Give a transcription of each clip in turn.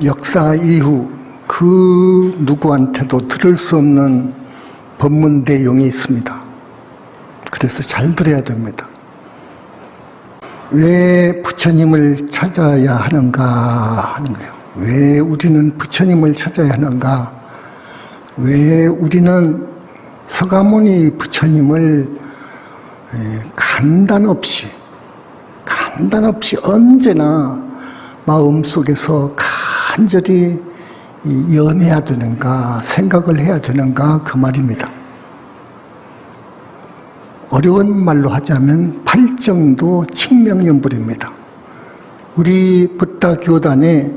역사 이후 그 누구한테도 들을 수 없는 법문 내용이 있습니다. 그래서 잘 들어야 됩니다. 왜 부처님을 찾아야 하는가 하는 거예요. 왜 우리는 부처님을 찾아야 하는가? 왜 우리는 서가모니 부처님을 간단 없이 언제나 마음속에서 간절히 염해야 되는가, 생각을 해야 되는가, 그 말입니다. 어려운 말로 하자면 팔정도 칙명연불입니다. 우리 붓다 교단의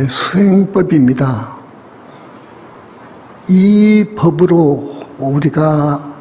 수행법입니다. 이 법으로 우리가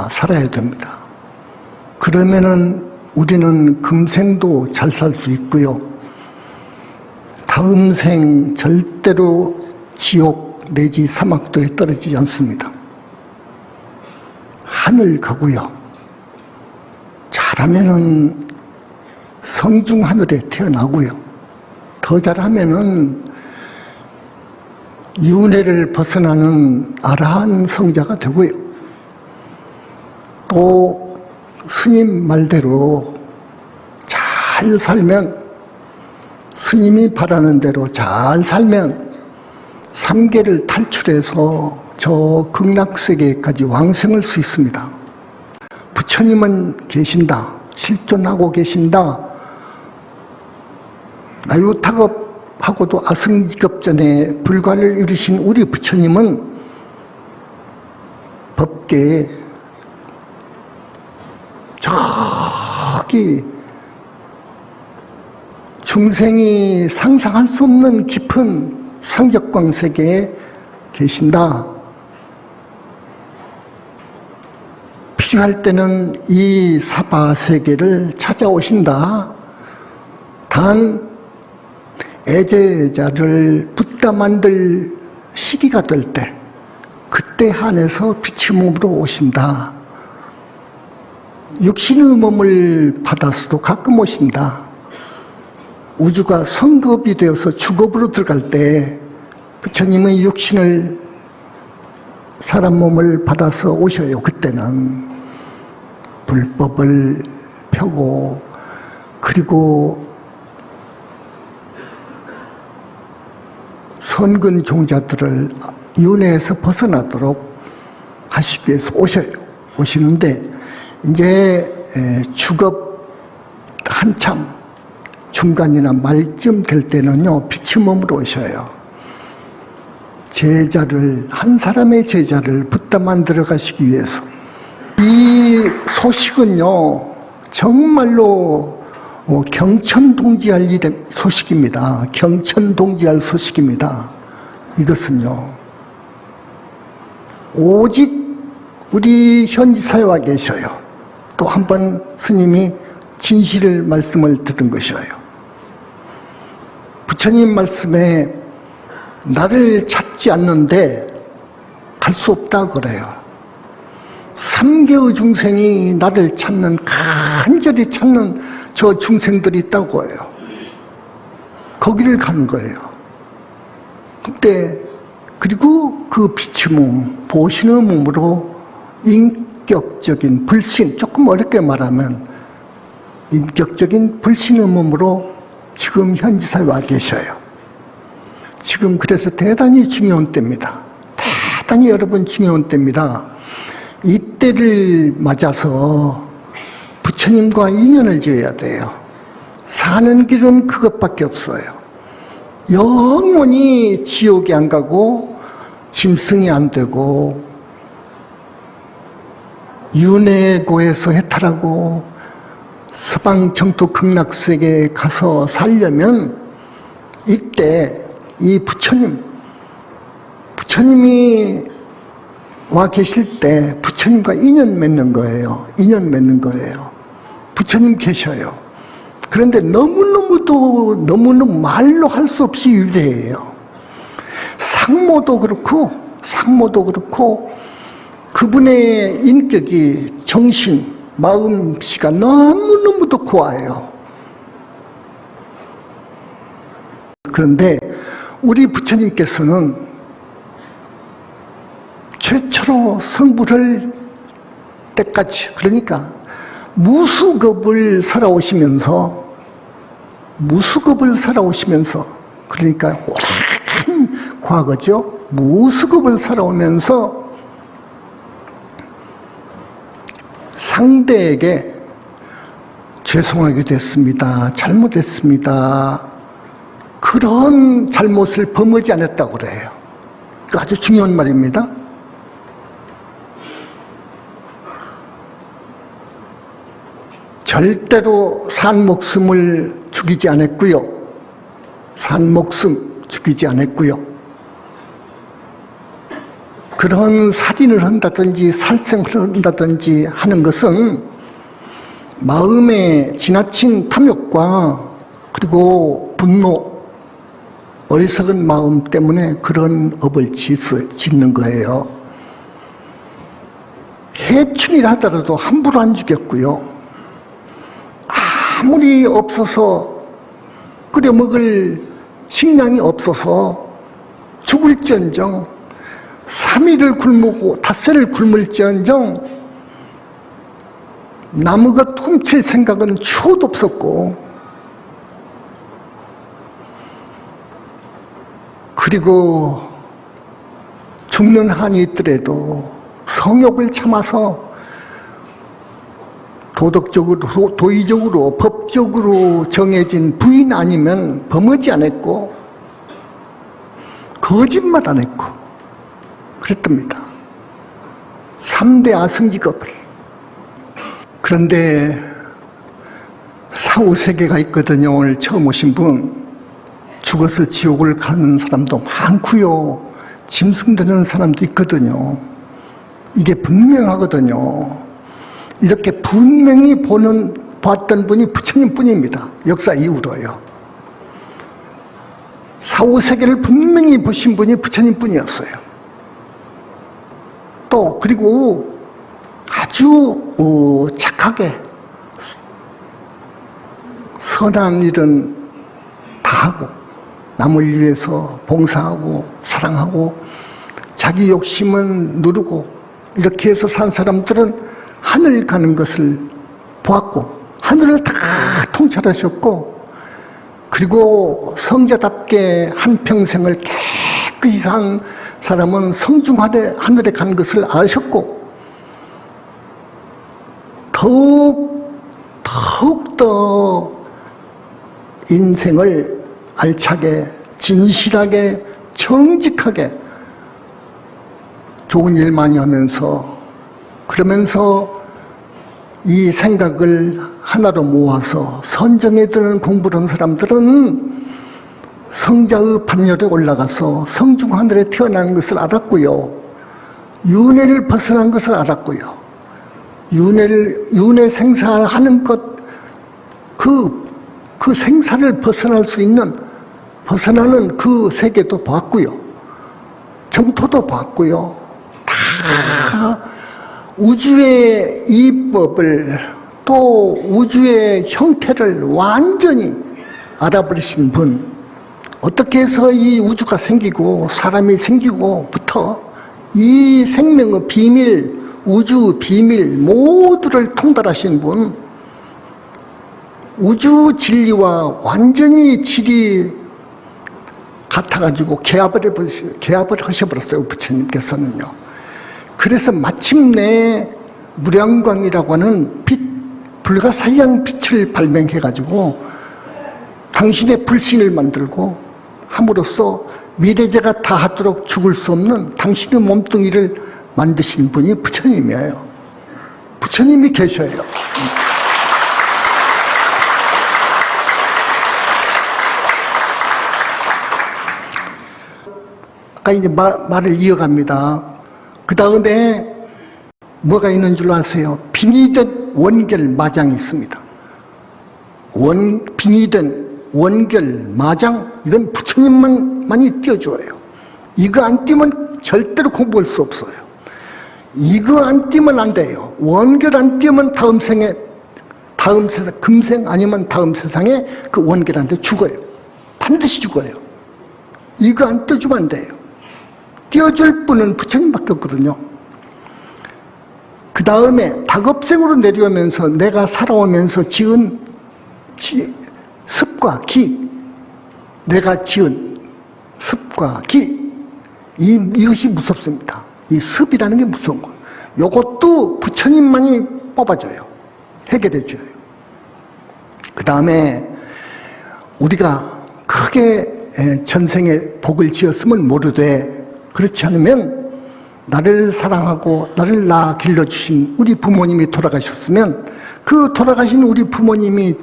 살아야 됩니다. 그러면은 우리는 금생도 잘 살 수 있고요. 다음 생 절대로 지옥 내지 사막도에 떨어지지 않습니다. 하늘 가고요. 잘하면은 성중 하늘에 태어나고요. 더 잘하면은 윤회를 벗어나는 아라한 성자가 되고요. 또 스님 말대로 잘 살면, 스님이 바라는 대로 잘 살면 삼계를 탈출해서 저 극락세계까지 왕생할 수 있습니다. 부처님은 계신다, 실존하고 계신다. 나유탁업하고도 아승직업전에 불과를 이루신 우리 부처님은 법계에 저기 중생이 상상할 수 없는 깊은 상적광세계에 계신다. 필요할 때는 이 사바세계를 찾아오신다. 단 애제자를 붓다 만들 시기가 될 때, 그때 한해서 빛의 몸으로 오신다. 육신의 몸을 받아서도 가끔 오신다. 우주가 성급이 되어서 주겁으로 들어갈 때 부처님의 육신을, 사람 몸을 받아서 오셔요. 그때는 불법을 펴고, 그리고 선근 종자들을 윤회에서 벗어나도록 하시기 위해서 오셔요. 오시는데 이제 주겁 한참 중간이나 말쯤 될 때는요, 빛의 몸으로 오셔요. 제자를, 한 사람의 제자를 붓다 만들어 가시기 위해서. 이 소식은요, 정말로 경천동지할 일의 소식입니다. 경천동지할 소식입니다. 이것은요, 오직 우리 현지사에 계셔요. 또 한 번 스님이 진실을 말씀을 들은 것이에요. 부처님 말씀에 나를 찾지 않는데 갈 수 없다 그래요. 삼계의 중생이 나를 찾는, 간절히 찾는 저 중생들이 있다고 해요. 거기를 가는 거예요. 그때, 그리고 그 빛의 몸, 보신의 몸으로 인격적인 불신, 조금 어렵게 말하면 인격적인 불신의 몸으로 지금 현지사에 와 계셔요. 지금 그래서 대단히 중요한 때입니다. 대단히 여러분 중요한 때입니다. 이때를 맞아서 부처님과 인연을 지어야 돼요. 사는 길은 그것밖에 없어요. 영원히 지옥에 안 가고 짐승이 안 되고 윤회고에서 해탈하고 서방 정토 극락세계에 가서 살려면 이때 이 부처님이 와 계실 때 부처님과 인연 맺는 거예요. 인연 맺는 거예요. 부처님 계셔요. 그런데 너무너무 말로 할 수 없이 위대해요. 상모도 그렇고 그분의 인격이, 정신, 마음씨가 너무너무도 고와요. 그런데 우리 부처님께서는 최초로 성불할 때까지, 그러니까 무수겁을 살아오시면서, 그러니까 오랜 과거죠. 무수겁을 살아오면서 상대에게 죄송하게 됐습니다, 잘못했습니다, 그런 잘못을 범하지 않았다고 그래요. 이거 아주 중요한 말입니다. 절대로 산 목숨을 죽이지 않았고요. 산 목숨 죽이지 않았고요. 그런 살인을 한다든지 살생을 한다든지 하는 것은 마음의 지나친 탐욕과 그리고 분노, 어리석은 마음 때문에 그런 업을 짓는 거예요. 해충이라 하더라도 함부로 안 죽였고요. 아무리 없어서 끓여 먹을 식량이 없어서 죽을지언정 3일을 굶고 닷새를 굶을지언정 남의 것 훔칠 생각은 추호도 없었고, 그리고 죽는 한이 있더라도 성욕을 참아서 도덕적으로, 도의적으로, 법적으로 정해진 부인 아니면 범하지 않았고, 거짓말 안 했고, 그랬답니다. 3대 아승직업을. 그런데 사후세계가 있거든요. 오늘 처음 오신 분. 죽어서 지옥을 가는 사람도 많고요. 짐승되는 사람도 있거든요. 이게 분명하거든요. 이렇게 분명히 봤던 분이 부처님 뿐입니다. 역사 이후로요. 사후세계를 분명히 보신 분이 부처님 뿐이었어요. 또 그리고 아주 착하게 선한 일은 다 하고 남을 위해서 봉사하고 사랑하고 자기 욕심은 누르고 이렇게 해서 산 사람들은 하늘 가는 것을 보았고 하늘을 다 통찰하셨고, 그리고 성자답게 한평생을 깨끗이 산 사람은 성중하늘에 간 것을 아셨고, 더욱더 인생을 알차게 진실하게 정직하게 좋은 일 많이 하면서, 그러면서 이 생각을 하나로 모아서 선정에 드는 공부를 한 사람들은 성자의 판열에 올라가서 성중하늘에 태어난 것을 알았고요. 윤회를 벗어난 것을 알았고요. 윤회 생사하는 것, 그 생사를 벗어나는 그 세계도 봤고요. 정토도 봤고요. 다 우주의 이법을, 또 우주의 형태를 완전히 알아버리신 분, 어떻게 해서 이 우주가 생기고 사람이 생기고부터 이 생명의 비밀, 우주 비밀 모두를 통달하신 분, 우주 진리와 완전히 질이 같아가지고 개합을 하셔버렸어요, 부처님께서는요. 그래서 마침내 무량광이라고 하는 불가사의한 빛을 발명해가지고 당신의 불신을 만들고 함으로써 미래제가 다 하도록 죽을 수 없는 당신의 몸뚱이를 만드신 분이 부처님이에요. 부처님이 계셔요. 아까 이제 말을 이어갑니다. 그 다음에 뭐가 있는 줄 아세요? 빙의된 원결 마장이 있습니다. 빙의된 원결 마장, 이건 부처님만이 띄워줘요. 이거 안 띄면 절대로 공부할 수 없어요. 이거 안 띄면 안 돼요. 원결 안 띄면 다음 세상, 금생 아니면 다음 세상에 그 원결한테 죽어요. 반드시 죽어요. 이거 안 떼주면 안 돼요. 떼어줄 분은 부처님밖에 없거든요. 그 다음에 다급생으로 내려오면서 내가 살아오면서 지은 습과 기, 내가 지은 습과 기, 이것이 무섭습니다. 이 습이라는 게 무서운 거예요. 이것도 부처님만이 뽑아줘요. 해결해줘요. 그 다음에 우리가 크게 전생에 복을 지었으면 모르되, 그렇지 않으면 나를 사랑하고 나를 낳아 길러주신 우리 부모님이 돌아가셨으면 그 돌아가신 우리 부모님이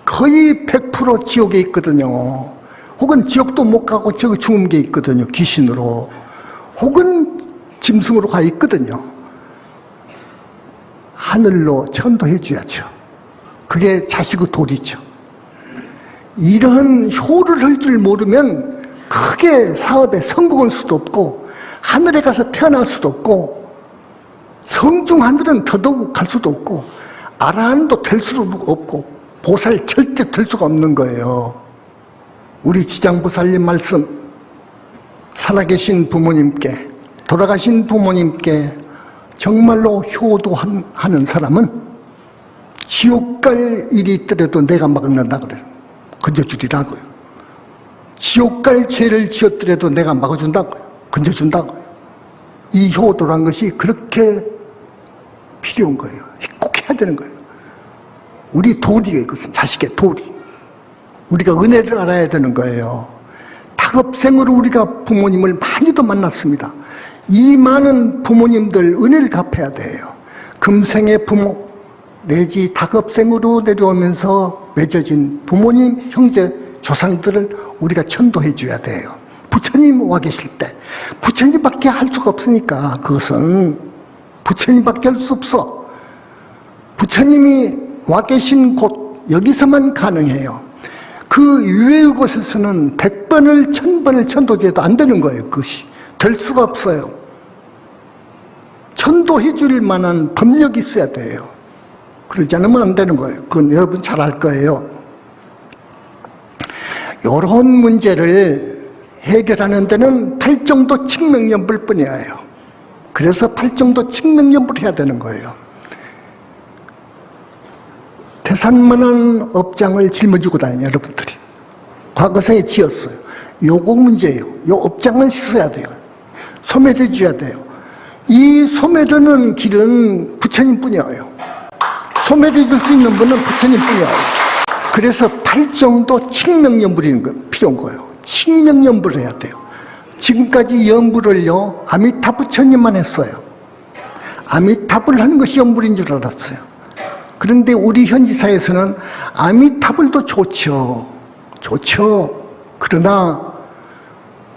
거의 100% 지옥에 있거든요. 혹은 지옥도 못 가고 저기 죽은 게 있거든요. 귀신으로. 혹은 짐승으로 가 있거든요. 하늘로 천도해 줘야죠. 그게 자식의 도리죠. 이런 효를 할 줄 모르면 크게 사업에 성공할 수도 없고 하늘에 가서 태어날 수도 없고 성중 하늘은 더더욱 갈 수도 없고 아라한도 될 수도 없고 보살 절대 될 수가 없는 거예요. 우리 지장보살님 말씀, 살아계신 부모님께, 돌아가신 부모님께 정말로 효도하는 사람은 지옥 갈 일이 있더라도 내가 막는다 그래요. 건져주리라고요. 지옥 갈 죄를 지었더라도 내가 막아준다고요. 건져준다고요. 이 효도란 것이 그렇게 필요한 거예요. 꼭 해야 되는 거예요. 우리 도리가 이것은 자식의 도리. 우리가 은혜를 알아야 되는 거예요. 다급생으로 우리가 부모님을 많이도 만났습니다. 이 많은 부모님들 은혜를 갚아야 돼요. 금생의 부모 내지 다급생으로 내려오면서 맺어진 부모님, 형제, 조상들을 우리가 천도해 줘야 돼요. 부처님 와 계실 때 부처님밖에 할 수가 없으니까 그것은 부처님밖에 할 수 없어. 부처님이 와 계신 곳 여기서만 가능해요. 그 이외의 곳에서는 100번을 1000번을 천도해도 안 되는 거예요. 그것이 될 수가 없어요. 천도해 줄 만한 법력이 있어야 돼요. 그러지 않으면 안 되는 거예요. 그건 여러분 잘 알 거예요. 이런 문제를 해결하는 데는 팔정도 칙명연불 뿐이에요. 그래서 팔정도 칙명연불 해야 되는 거예요. 태산만한 업장을 짊어지고 다녀요, 여러분들이. 과거생에 지었어요. 요거 문제예요. 요 업장은 씻어야 돼요. 소멸해 줘야 돼요. 이 소멸하는 길은 부처님 뿐이에요. 소멸해 줄 수 있는 분은 부처님 뿐이에요. 그래서 팔정도 칙명연불이 필요한 거예요. 칙명연불을 해야 돼요. 지금까지 연불을요, 아미타 부처님만 했어요. 아미타불 하는 것이 연불인 줄 알았어요. 그런데 우리 현지사에서는 아미타불도 좋죠. 좋죠. 그러나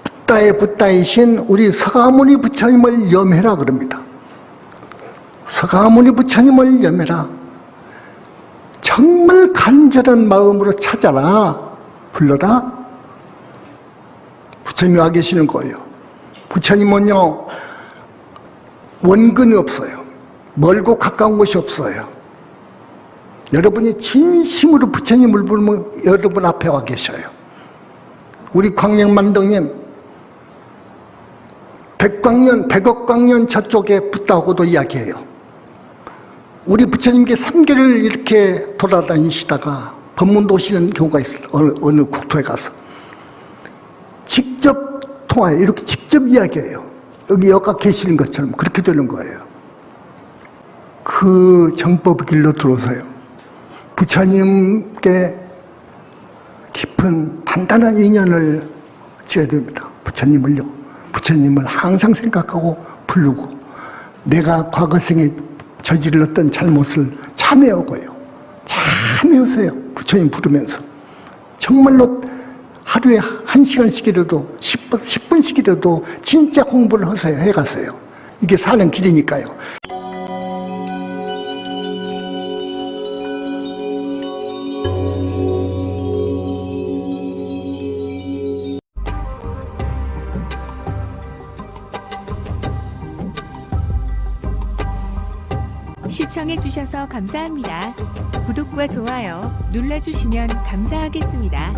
붓다의 붓다이신 우리 서가모니 부처님을 염해라 그럽니다. 서가모니 부처님을 염해라. 정말 간절한 마음으로 찾아라. 불러라. 부처님이 와 계시는 거예요. 부처님은요, 원근이 없어요. 멀고 가까운 곳이 없어요. 여러분이 진심으로 부처님을 부르면 여러분 앞에 와 계셔요. 우리 광명만덕님 100광년, 100억 광년 저쪽에 붓다하고도 이야기해요. 우리 부처님께 3개를 이렇게 돌아다니시다가 법문도 오시는 경우가 있어요. 어느 국토에 가서 직접 통화해. 이렇게 직접 이야기해요. 여기 여가 계시는 것처럼 그렇게 되는 거예요. 그 정법의 길로 들어서요. 부처님께 깊은 단단한 인연을 지어야 됩니다. 부처님을요. 부처님을 항상 생각하고 부르고 내가 과거생에 저질렀던 잘못을 참회하고요. 참회하세요. 부처님 부르면서. 정말로 하루에 1시간씩이라도 10분씩이라도 진짜 공부를 하세요. 해가세요. 이게 사는 길이니까요. 시청해주셔서 감사합니다. 구독과 좋아요 눌러주시면 감사하겠습니다.